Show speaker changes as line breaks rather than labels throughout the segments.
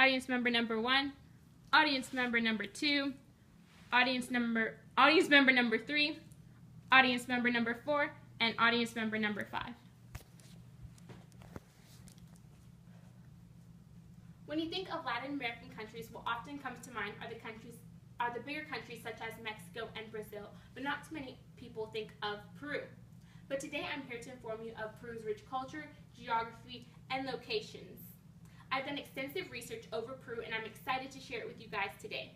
audience member number 1, audience member number 2, audience member number 3, audience member number 4, and audience member number 5. When you think of Latin American countries, what often comes to mind are the bigger countries such as Mexico and Brazil, but not too many people think of Peru. But today I'm here to inform you of Peru's rich culture, geography, and locations. I've done extensive research over Peru and I'm excited to share it with you guys today.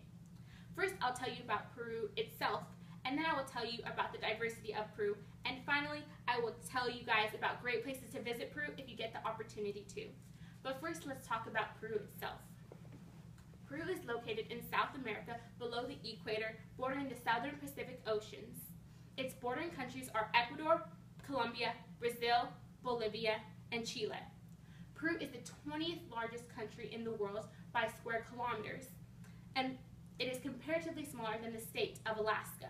First, I'll tell you about Peru itself, and then I will tell you about the diversity of Peru, and finally, I will tell you guys about great places to visit Peru if you get the opportunity to. But first, let's talk about Peru itself. Peru is located in South America below the equator, bordering the southern Pacific Oceans. Its bordering countries are Ecuador, Colombia, Brazil, Bolivia, and Chile. Peru is the 20th largest country in the world by square kilometers, and it is comparatively smaller than the state of Alaska.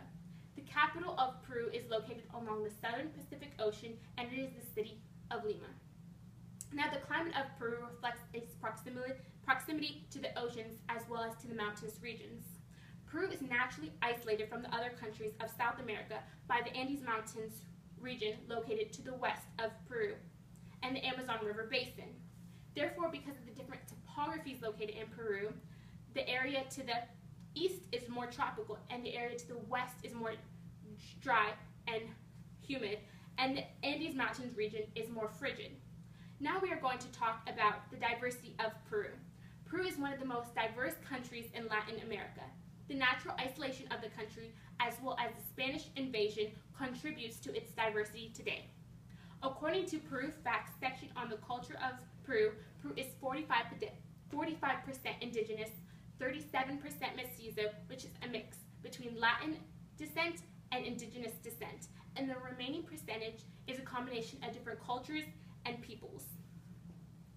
The capital of Peru is located along the southern Pacific Ocean, and it is the city of Lima. Now, the climate of Peru reflects its proximity to the oceans as well as to the mountainous regions. Peru is naturally isolated from the other countries of South America by the Andes Mountains region located to the west of Peru and the Amazon River Basin. Therefore, because of the different topographies located in Peru, the area to the east is more tropical and the area to the west is more dry and humid, and the Andes Mountains region is more frigid. Now we are going to talk about the diversity of Peru. Peru is one of the most diverse countries in Latin America. The natural isolation of the country, as well as the Spanish invasion, contributes to its diversity today. According to Peru Facts section on the culture of Peru, Peru is 45% indigenous, 37% mestizo, which is a mix between Latin descent and indigenous descent, and the remaining percentage is a combination of different cultures and peoples.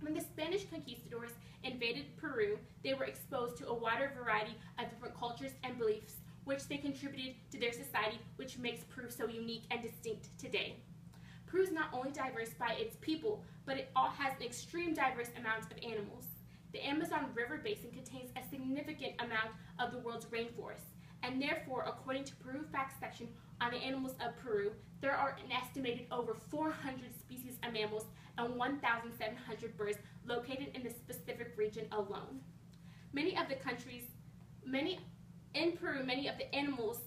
When the Spanish conquistadors invaded Peru, they were exposed to a wider variety of different cultures and beliefs, which they contributed to their society, which makes Peru so unique and distinct today. Peru is not only diverse by its people, but it all has an extreme diverse amount of animals. The Amazon River Basin contains a significant amount of the world's rainforest, and therefore, according to Peru Facts section on the animals of Peru, there are an estimated over 400 species of mammals and 1,700 birds located in the specific region alone. Many of the animals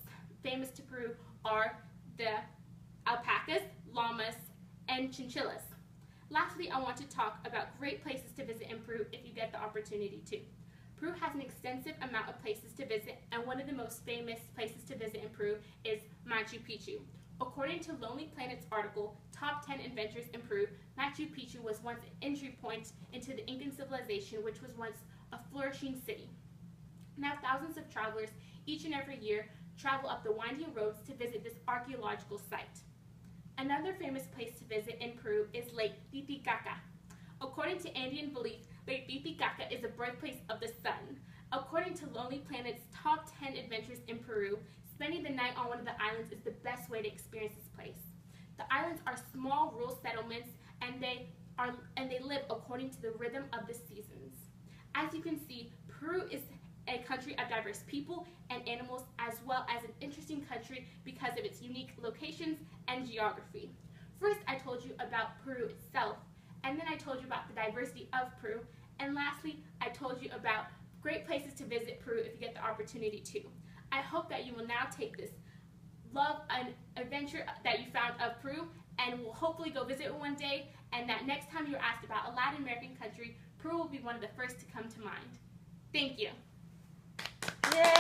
famous to Peru are the alpacas, llamas, and chinchillas. Lastly, I want to talk about great places to visit in Peru if you get the opportunity to. Peru has an extensive amount of places to visit, and one of the most famous places to visit in Peru is Machu Picchu. According to Lonely Planet's article, Top 10 Adventures in Peru, Machu Picchu was once an entry point into the Incan civilization, which was once a flourishing city. Now, thousands of travelers each and every year travel up the winding roads to visit this archaeological site. Another famous place to visit in Peru is Lake Titicaca. According to Andean belief, Lake Titicaca is the birthplace of the sun. According to Lonely Planet's Top 10 Adventures in Peru, spending the night on one of the islands is the best way to experience this place. The islands are small rural settlements, and they live according to the rhythm of the seasons. As you can see, Peru is a country of diverse people and animals, as well as an interesting country because of its unique locations and geography. First, I told you about Peru itself, and then I told you about the diversity of Peru, and lastly, I told you about great places to visit Peru if you get the opportunity to. I hope that you will now take this love and adventure that you found of Peru and will hopefully go visit it one day, and that next time you're asked about a Latin American country, Peru will be one of the first to come to mind. Thank you.
Yay!